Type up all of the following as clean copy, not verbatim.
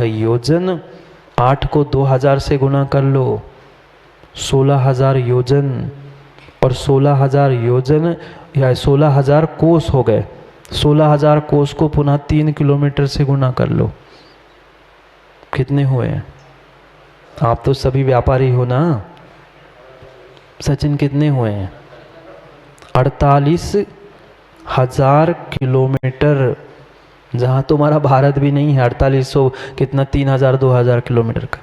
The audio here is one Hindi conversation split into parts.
योजन, 8 को 2000 से गुना कर लो, 16,000 योजन, और 16,000 योजन या 16,000 कोस हो गए। 16,000 कोस को पुनः 3 किलोमीटर से गुना कर लो, कितने हुए? आप तो सभी व्यापारी हो ना। सचिन कितने हुए हैं? 48,000 किलोमीटर, जहाँ तुम्हारा भारत भी नहीं है। 4800 कितना, 3,000 2,000 किलोमीटर का,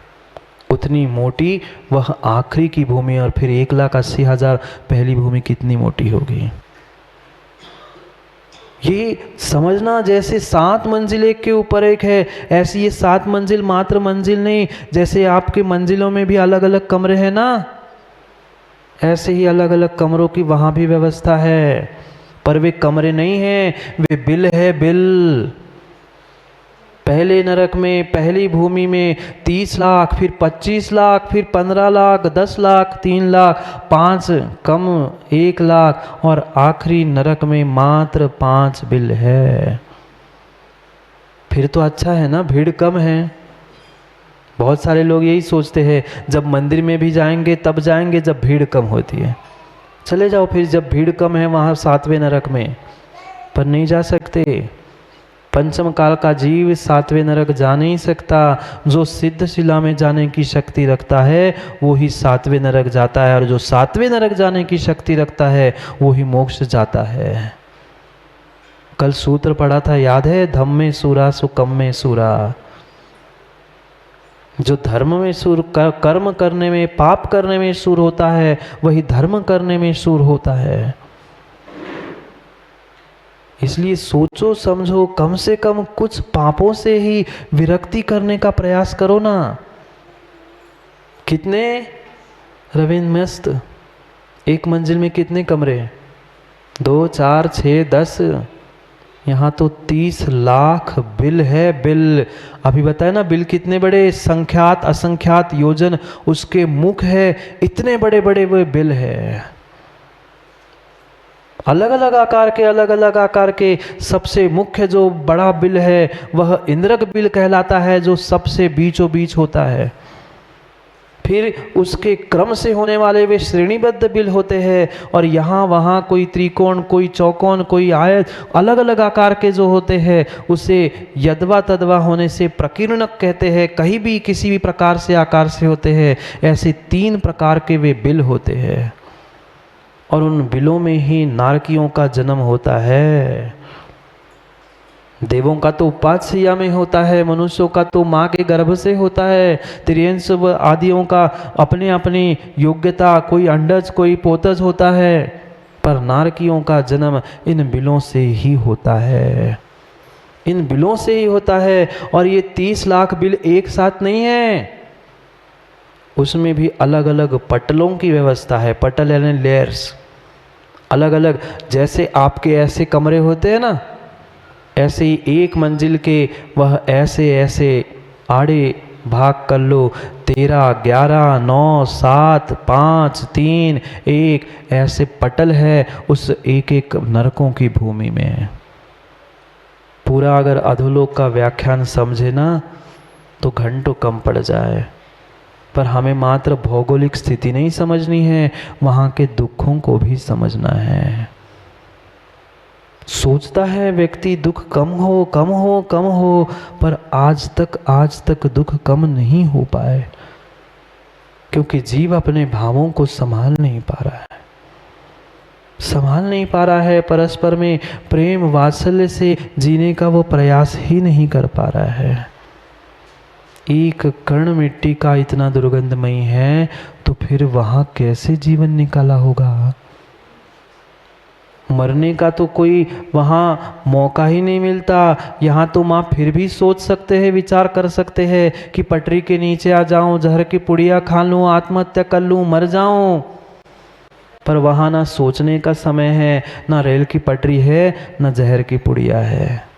उतनी मोटी वह आखिरी की भूमि। और फिर 1,80,000 पहली भूमि कितनी मोटी होगी। ये समझना, जैसे 7 मंजिल एक के ऊपर एक है, ऐसी ये 7 मंजिल मात्र मंजिल नहीं। जैसे आपके मंजिलों में भी अलग अलग कमरे हैं ना, ऐसे ही अलग अलग कमरों की वहां भी व्यवस्था है। पर वे कमरे नहीं हैं, वे बिल है, बिल। पहले नरक में, पहली भूमि में 30 लाख, फिर 25 लाख, फिर 15 लाख, 10 लाख, 3 लाख, 5 कम 1 लाख, और आखिरी नरक में मात्र 5 बिल है। फिर तो अच्छा है ना, भीड़ कम है। बहुत सारे लोग यही सोचते हैं, जब मंदिर में भी जाएंगे तब जाएंगे जब भीड़ कम होती है। चले जाओ फिर, जब भीड़ कम है वहाँ 7वें नरक में, पर नहीं जा सकते। पंचम काल का जीव 7वें नरक जा नहीं सकता। जो सिद्ध शिला में जाने की शक्ति रखता है वो ही 7वें नरक जाता है, और जो 7वें नरक जाने की शक्ति रखता है वो ही मोक्ष जाता है। कल सूत्र पढ़ा था, याद है? धम्मे सूरा सुकम में सूरा। जो धर्म में सूर, कर्म करने में, पाप करने में सूर होता है, वही धर्म करने में सूर होता है। इसलिए सोचो समझो, कम से कम कुछ पापों से ही विरक्ति करने का प्रयास करो ना। कितने रविंद्र मस्त, एक मंजिल में कितने कमरे? 2 4 6 10, यहाँ तो 30 लाख बिल है, बिल। अभी बताया ना, बिल कितने बड़े, संख्यात असंख्यात योजन उसके मुख है, इतने बड़े बड़े वो बिल है। अलग अलग आकार के, अलग अलग आकार के। सबसे मुख्य जो बड़ा बिल है वह इंद्रक बिल कहलाता है, जो सबसे बीचों बीच होता है। फिर उसके क्रम से होने वाले वे श्रेणीबद्ध बिल होते हैं, और यहाँ वहाँ कोई त्रिकोण, कोई चौकोन, कोई आयत, अलग अलग आकार के जो होते हैं उसे यदवा तदवा होने से प्रकीर्णक कहते हैं। कहीं भी किसी भी प्रकार से आकार से होते हैं। ऐसे 3 प्रकार के वे बिल होते हैं, और उन बिलों में ही नारकियों का जन्म होता है। देवों का तो उपास्या में होता है, मनुष्यों का तो माँ के गर्भ से होता है। त्रियंश आदियों का अपने अपनी योग्यता, कोई अंडज कोई पोतज होता है, पर नारकियों का जन्म इन बिलों से ही होता है, इन बिलों से ही होता है। और ये 30 लाख बिल एक साथ नहीं है, उसमें भी अलग अलग पटलों की व्यवस्था है। पटल यानी लेयर्स, अलग अलग। जैसे आपके ऐसे कमरे होते हैं ना, ऐसे ही एक मंजिल के वह ऐसे ऐसे आड़े भाग कर लो। 13 11 9 7 5 3 1 ऐसे पटल है उस एक एक नरकों की भूमि में। पूरा अगर अधोलोक का व्याख्यान समझे ना तो घंटों कम पड़ जाए, पर हमें मात्र भौगोलिक स्थिति नहीं समझनी है, वहाँ के दुखों को भी समझना है। सोचता है व्यक्ति दुख कम हो कम हो कम हो, पर आज तक दुख कम नहीं हो पाए, क्योंकि जीव अपने भावों को संभाल नहीं पा रहा है, संभाल नहीं पा रहा है। परस्पर में प्रेम वात्सल्य से जीने का वो प्रयास ही नहीं कर पा रहा है। एक कण मिट्टी का इतना दुर्गंधमयी है तो फिर वहाँ कैसे जीवन निकाला होगा। मरने का तो कोई वहाँ मौका ही नहीं मिलता। यहाँ तो माँ फिर भी सोच सकते हैं, विचार कर सकते हैं कि पटरी के नीचे आ जाऊं, जहर की पुड़िया खा लूं, आत्महत्या कर लूं, मर जाऊं। पर वहाँ ना सोचने का समय है, ना रेल की पटरी है, ना जहर की पुड़िया है,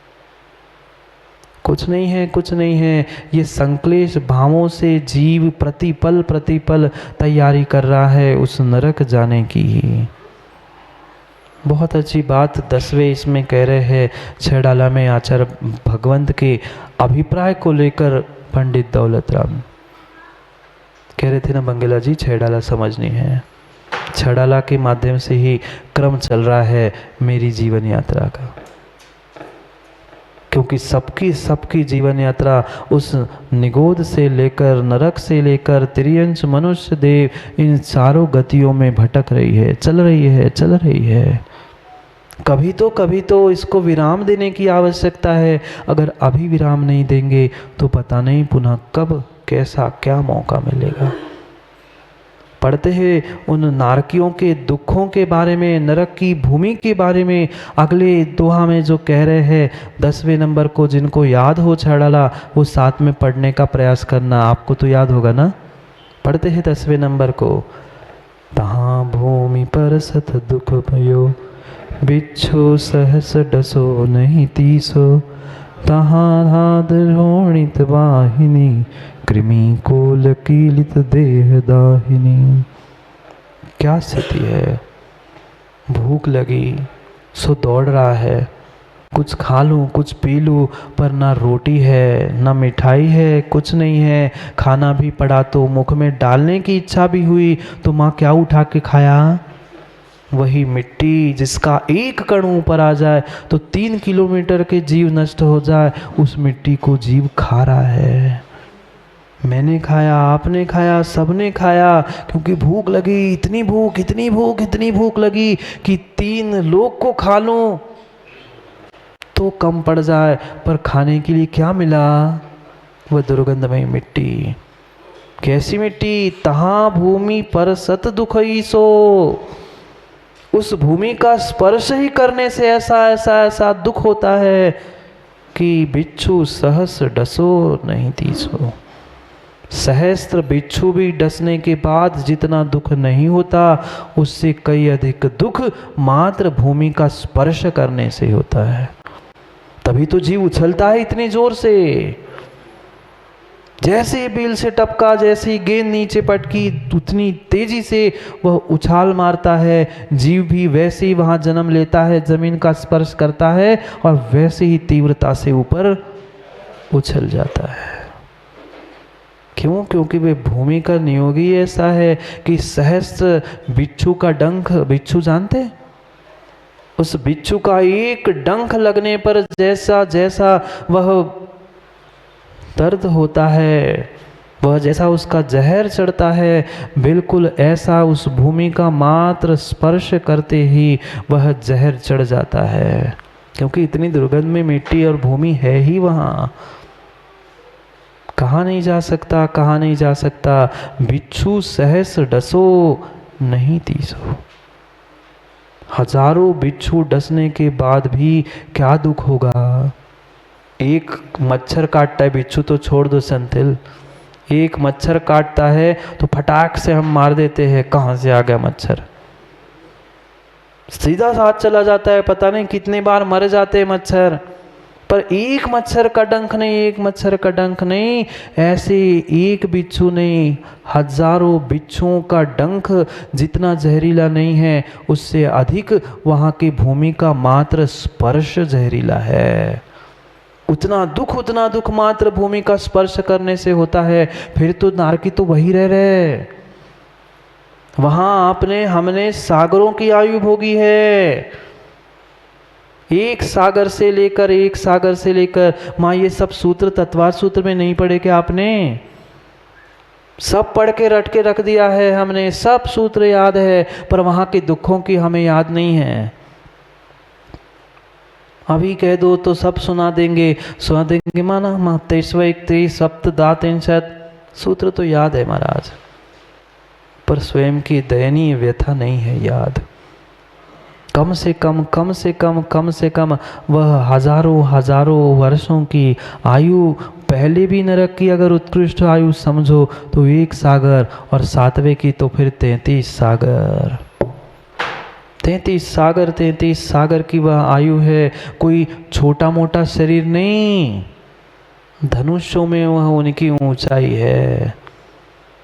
कुछ नहीं है, कुछ नहीं है। ये संक्लेश भावों से जीव प्रतिपल तैयारी कर रहा है उस नरक जाने की। बहुत अच्छी बात 10वें इसमें कह रहे हैं, 6 डाला में आचार्य भगवंत के अभिप्राय को लेकर पंडित दौलत राम कह रहे थे ना, बंगेला जी छेड़ाला समझनी है। छेड़ाला के माध्यम से ही क्रम चल रहा है मेरी जीवन यात्रा का, क्योंकि सबकी जीवन यात्रा उस निगोद से लेकर नरक से लेकर त्रियंश मनुष्य देव इन चारों गतियों में भटक रही है, चल रही है। कभी तो इसको विराम देने की आवश्यकता है। अगर अभी विराम नहीं देंगे तो पता नहीं पुनः कब कैसा क्या मौका मिलेगा। पढ़ते हैं उन नारकियों के दुखों के बारे में, नरक की भूमि के बारे में। अगले दोहा में जो कह रहे हैं 10वें नंबर को, जिनको याद हो छेड़ाला वो साथ में पढ़ने का प्रयास करना। आपको तो याद होगा ना। पढ़ते हैं 10वें नंबर को। तहाँ भूमि पर सत दुख भयो, बिच्छू सहस डसो नहीं तीसो। तहाँ हाथ रोणित वाहिनी, कृमि कोल कीलित देह दाहिनी। क्या स्थिति है। भूख लगी सो दौड़ रहा है, कुछ खा लूँ कुछ पी लूँ, पर ना रोटी है ना मिठाई है, कुछ नहीं है। खाना भी पड़ा तो मुख में डालने की इच्छा भी हुई तो माँ क्या उठा के खाया, वही मिट्टी जिसका एक कण ऊपर आ जाए तो 3 किलोमीटर के जीव नष्ट हो जाए, उस मिट्टी को जीव खा रहा है। मैंने खाया, आपने खाया, सबने खाया, क्योंकि भूख लगी। इतनी भूख लगी कि 3 लोग को खा लूं तो कम पड़ जाए, पर खाने के लिए क्या मिला, वह दुर्गंधमयी मिट्टी। कैसी मिट्टी। तहाँ भूमि पर सत दुखई सो। उस भूमि का स्पर्श ही करने से ऐसा दुख होता है कि बिच्छू सहस डसो नहीं तीसो। सहस्त्र बिच्छू भी डसने के बाद जितना दुख नहीं होता, उससे कई अधिक दुख मात्र भूमि का स्पर्श करने से होता है। तभी तो जीव उछलता है इतनी जोर से। जैसे ही बिल से टपका, जैसे ही गेंद नीचे पटकी, उतनी तेजी से वह उछाल मारता है। जीव भी वैसे ही वहां जन्म लेता है, जमीन का स्पर्श करता है और वैसे ही तीव्रता से ऊपर उछल जाता है। क्यों? क्योंकि वे भूमि का नियोग ही ऐसा है कि सहस्त्र बिच्छू का डंक, बिच्छू जानते, उस बिच्छू का एक डंक लगने पर जैसा जैसा वह दर्द होता है, वह जैसा उसका जहर चढ़ता है, बिल्कुल ऐसा उस भूमि का मात्र स्पर्श करते ही वह जहर चढ़ जाता है। क्योंकि इतनी दुर्गंध में मिट्टी और भूमि है ही वहाँ। कहाँ नहीं जा सकता। बिच्छू सहस डसो नहीं तीसो। हजारों बिच्छू डसने के बाद भी क्या दुख होगा। एक मच्छर काटता है, बिच्छू तो छोड़ दो संतिल, एक मच्छर काटता है तो फटाक से हम मार देते हैं, कहाँ से आ गया मच्छर, सीधा साथ चला जाता है, पता नहीं कितने बार मर जाते हैं मच्छर। पर एक मच्छर का डंक नहीं, ऐसे एक बिच्छू नहीं, हजारों बिच्छुओं का डंक जितना जहरीला नहीं है, उससे अधिक वहाँ की भूमि का मात्र स्पर्श जहरीला है। उतना दुख मात्र भूमि का स्पर्श करने से होता है। फिर तो नारकी तो वही रह रहे, वहां हमने सागरों की आयु भोगी है। एक सागर से लेकर माँ, ये सब सूत्र तत्वार सूत्र में नहीं पढ़े क्या आपने? सब पढ़ के रट के रख दिया है हमने, सब सूत्र याद है, पर वहां के दुखों की हमें याद नहीं है। अभी कह दो तो सब सुना देंगे माना। 23 सप्तदातिंशत सूत्र तो याद है महाराज, पर स्वयं की दयनीय व्यथा नहीं है याद। कम से कम वह हजारों वर्षों की आयु, पहले भी नरक की अगर उत्कृष्ट आयु समझो तो 1 सागर, और 7वें की तो फिर 33 सागर। 33 सागर की वह आयु है, कोई छोटा मोटा शरीर नहीं। धनुषों में वह उनकी ऊंचाई है,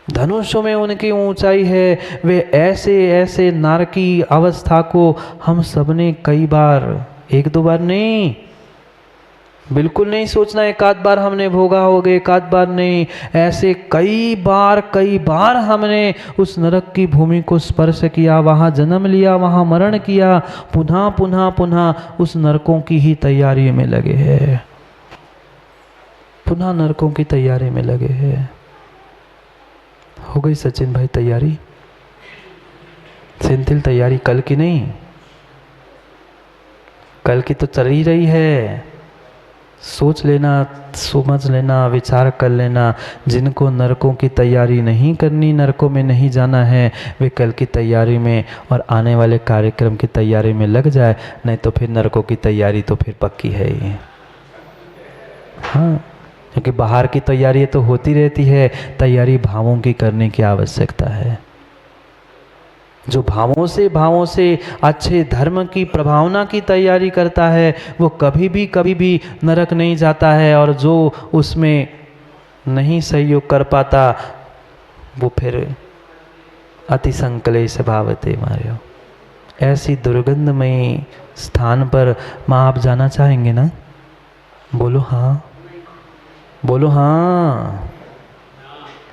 धनुषों में उनकी ऊंचाई है। वे ऐसे नारकी अवस्था को हम सबने कई बार, 1-2 बार नहीं, बिल्कुल नहीं सोचना एक आध बार हमने भोगा होगा, एक आध बार नहीं, ऐसे कई बार हमने उस नरक की भूमि को स्पर्श किया, वहाँ जन्म लिया, वहाँ मरण किया, पुनः पुनः पुनः उस नरकों की ही तैयारी में लगे हैं, पुनः नरकों की तैयारी में लगे हैं। हो गई सचिन भाई तैयारी? सेंथिल तैयारी कल की नहीं, कल की तो चल ही रही है। सोच लेना, समझ लेना, विचार कर लेना। जिनको नरकों की तैयारी नहीं करनी, नरकों में नहीं जाना है, वे कल की तैयारी में और आने वाले कार्यक्रम की तैयारी में लग जाए, नहीं तो फिर नरकों की तैयारी तो फिर पक्की है ही। हाँ, क्योंकि बाहर की तैयारी तो होती रहती है, तैयारी भावों की करने की आवश्यकता है। जो भावों से अच्छे धर्म की प्रभावना की तैयारी करता है, वो कभी भी नरक नहीं जाता है, और जो उसमें नहीं सहयोग कर पाता, वो फिर अति संकलेश भावते मार्यो। ऐसी दुर्गंधमयी स्थान पर माँ आप जाना चाहेंगे ना? बोलो हाँ, बोलो हाँ।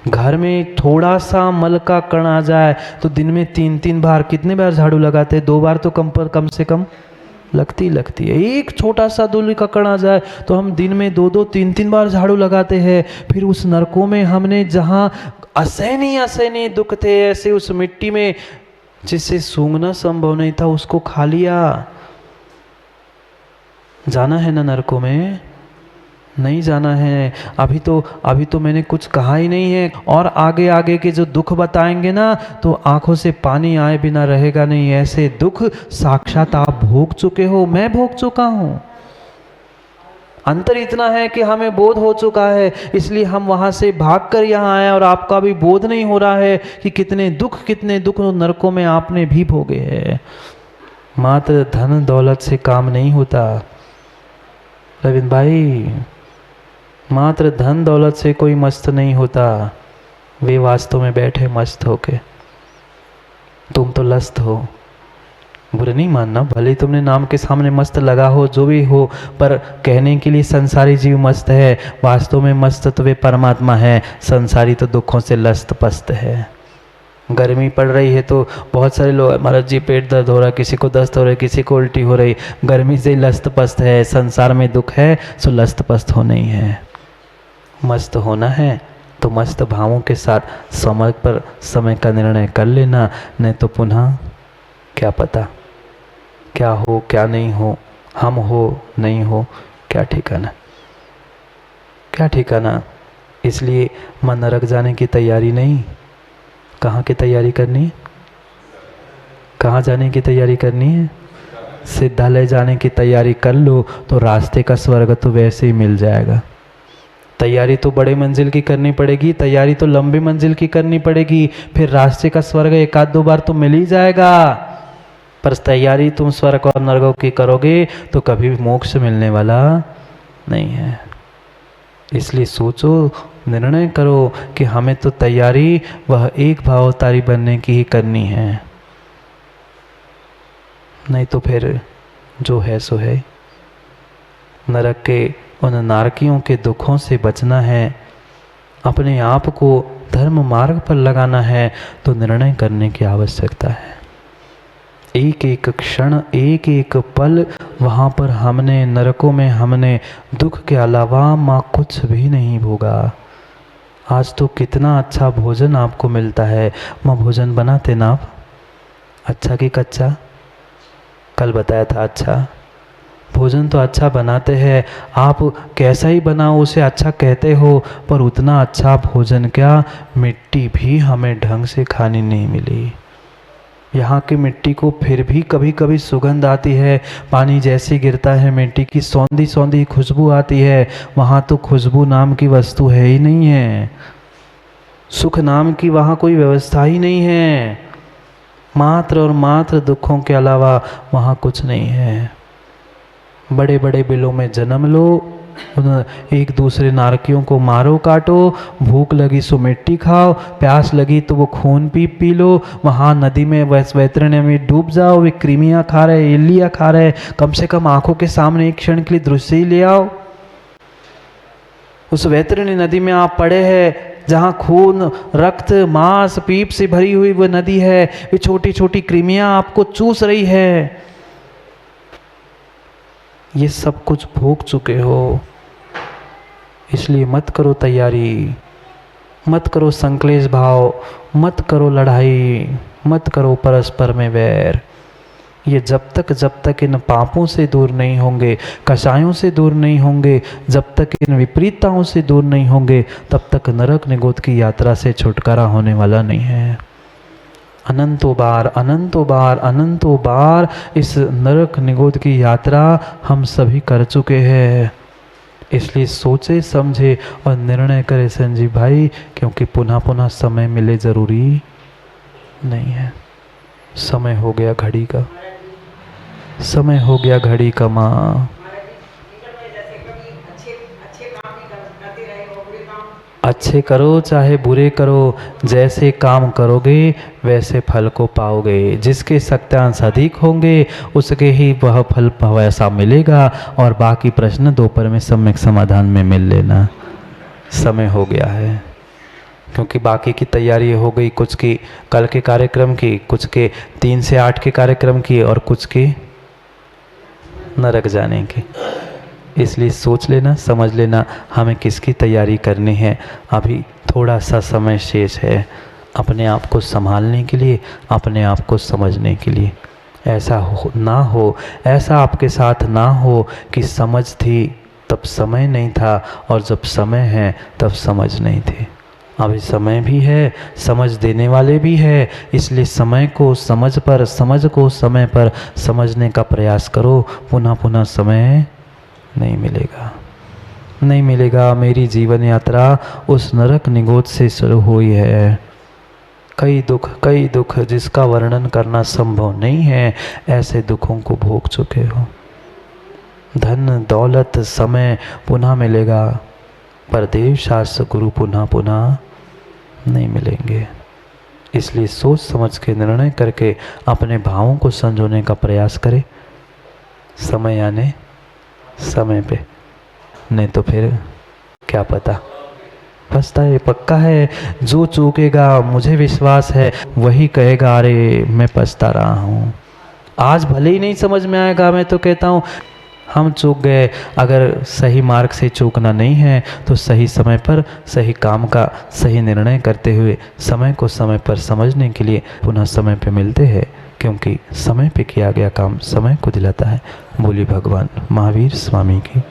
घर में थोड़ा सा मल का कण आ जाए तो दिन में 3-3 बार, कितने बार झाड़ू लगाते हैं? 2 बार तो कम से कम लगती है। एक छोटा सा धूल का कण आ जाए तो हम दिन में 2-2, 3-3 बार झाड़ू लगाते हैं। फिर उस नरकों में हमने जहाँ असहनीय दुख थे, ऐसे उस मिट्टी में जिससे सूंघना संभव नहीं था, उसको खा लिया। जाना है ना नरकों में? नहीं जाना है। अभी तो मैंने कुछ कहा ही नहीं है, और आगे के जो दुख बताएंगे ना, तो आंखों से पानी आए बिना रहेगा नहीं। ऐसे दुख साक्षात आप भोग चुके हो, मैं भोग चुका हूं। अंतर इतना है कि हमें बोध हो चुका है, इसलिए हम वहां से भागकर यहाँ आए, और आपका भी बोध नहीं हो रहा है कि कितने दुख नरकों में आपने भी भोगे हैं। मात्र धन दौलत से काम नहीं होता रविंद्र भाई, मात्र धन दौलत से कोई मस्त नहीं होता। वे वास्तव में बैठे मस्त होके, तुम तो लस्त हो। बुरा नहीं मानना, भले तुमने नाम के सामने मस्त लगा हो, जो भी हो, पर कहने के लिए संसारी जीव मस्त है, वास्तव में मस्त तो वे परमात्मा है। संसारी तो दुखों से लस्त पस्त है। गर्मी पड़ रही है तो बहुत सारे लोग, हमारा जी पेट दर्द हो रहा है, किसी को दस्त हो रहा है, किसी को उल्टी हो रही, गर्मी से लस्त पस्त है। संसार में दुख है सो लस्त पस्त होना ही है। मस्त होना है तो मस्त भावों के साथ समय का निर्णय कर लेना, नहीं तो पुनः क्या पता क्या हो क्या नहीं हो, हम हो नहीं हो, क्या ठिकाना। इसलिए मन नरक जाने की तैयारी नहीं, कहाँ की तैयारी करनी, कहाँ जाने की तैयारी करनी है? सिद्धालय जाने की तैयारी कर लो तो रास्ते का स्वर्ग तो वैसे ही मिल जाएगा। तैयारी तो बड़े मंजिल की करनी पड़ेगी, तैयारी तो लंबी मंजिल की करनी पड़ेगी, फिर रास्ते का स्वर्ग 1-2 बार तो मिल ही जाएगा। पर तैयारी तुम स्वर्ग और नरकों की करोगे तो कभी भी मोक्ष मिलने वाला नहीं है। इसलिए सोचो, निर्णय करो कि हमें तो तैयारी वह एक भावावतारी बनने की ही करनी है, नहीं तो फिर जो है सो है। नरक के उन नारकियों के दुखों से बचना है, अपने आप को धर्म मार्ग पर लगाना है, तो निर्णय करने की आवश्यकता है। एक एक क्षण, एक एक पल वहाँ पर हमने, नरकों में हमने दुख के अलावा माँ कुछ भी नहीं भोगा। आज तो कितना अच्छा भोजन आपको मिलता है। माँ भोजन बनाते ना आप? अच्छा कि कच्चा? कल बताया था अच्छा। भोजन तो अच्छा बनाते हैं आप, कैसा ही बनाओ उसे अच्छा कहते हो, पर उतना अच्छा भोजन क्या, मिट्टी भी हमें ढंग से खानी नहीं मिली। यहाँ की मिट्टी को फिर भी कभी कभी सुगंध आती है, पानी जैसे गिरता है मिट्टी की सौंधी सौंधी खुशबू आती है। वहाँ तो खुशबू नाम की वस्तु है ही नहीं है, सुख नाम की वहाँ कोई व्यवस्था ही नहीं है। मात्र और मात्र दुखों के अलावा वहाँ कुछ नहीं है। बड़े बड़े बिलों में जन्म लो, एक दूसरे नारकियों को मारो काटो, भूख लगी सो मिट्टी खाओ, प्यास लगी तो वो खून पी लो, वहाँ नदी में वैतरणी में डूब जाओ, वे कृमियाँ खा रहे, इल्लियाँ खा रहे, कम से कम आंखों के सामने एक क्षण के लिए दृश्य ही ले आओ। उस वैतरणी नदी में आप पड़े हैं, जहाँ खून, रक्त, मांस, पीप से भरी हुई वो नदी है, ये छोटी छोटी कृमियां आपको चूस रही है, ये सब कुछ भोग चुके हो। इसलिए मत करो तैयारी, मत करो संक्लेश भाव, मत करो लड़ाई, मत करो परस्पर में वैर। ये जब तक इन पापों से दूर नहीं होंगे, कषायों से दूर नहीं होंगे, जब तक इन विपरीतताओं से दूर नहीं होंगे, तब तक नरक निगोद की यात्रा से छुटकारा होने वाला नहीं है। अनंतों बार इस नरक निगोद की यात्रा हम सभी कर चुके हैं। इसलिए सोचे समझे और निर्णय करे संजीव भाई, क्योंकि पुनः पुनः समय मिले जरूरी नहीं है। समय हो गया घड़ी का, समय हो गया घड़ी का माँ। अच्छे करो चाहे बुरे करो, जैसे काम करोगे वैसे फल को पाओगे। जिसके सत्यांश अधिक होंगे उसके ही वह फल वैसा मिलेगा, और बाकी प्रश्न दोपहर में सम्यक समाधान में मिल लेना। समय हो गया है, क्योंकि बाकी की तैयारी हो गई, कुछ की कल के कार्यक्रम की, कुछ के 3 से 8 के कार्यक्रम की, और कुछ की नरक जाने की। इसलिए सोच लेना, समझ लेना हमें किसकी तैयारी करनी है। अभी थोड़ा सा समय शेष है अपने आप को संभालने के लिए, अपने आप को समझने के लिए। ऐसा ऐसा आपके साथ ना हो कि समझ थी तब समय नहीं था, और जब समय है तब समझ नहीं थी। अभी समय भी है, समझ देने वाले भी है, इसलिए समय को समझ को समय पर समझने का प्रयास करो। पुनः पुनः समय नहीं मिलेगा। मेरी जीवन यात्रा उस नरक निगोद से शुरू हुई है। कई दुख जिसका वर्णन करना संभव नहीं है, ऐसे दुखों को भोग चुके हो। धन दौलत समय पुनः मिलेगा, पर देव शास्त्र गुरु पुनः पुनः नहीं मिलेंगे। इसलिए सोच समझ के निर्णय करके अपने भावों को संजोने का प्रयास करें, समय आने समय पे, नहीं तो फिर क्या पता। पछता ये पक्का है, जो चूकेगा मुझे विश्वास है वही कहेगा अरे मैं पछता रहा हूँ। आज भले ही नहीं समझ में आएगा, मैं तो कहता हूँ हम चूक गए। अगर सही मार्ग से चूकना नहीं है तो सही समय पर सही काम का सही निर्णय करते हुए समय को समय पर समझने के लिए पुनः समय पे मिलते हैं, क्योंकि समय पे किया गया काम समय को दिलाता है। बोली भगवान महावीर स्वामी की।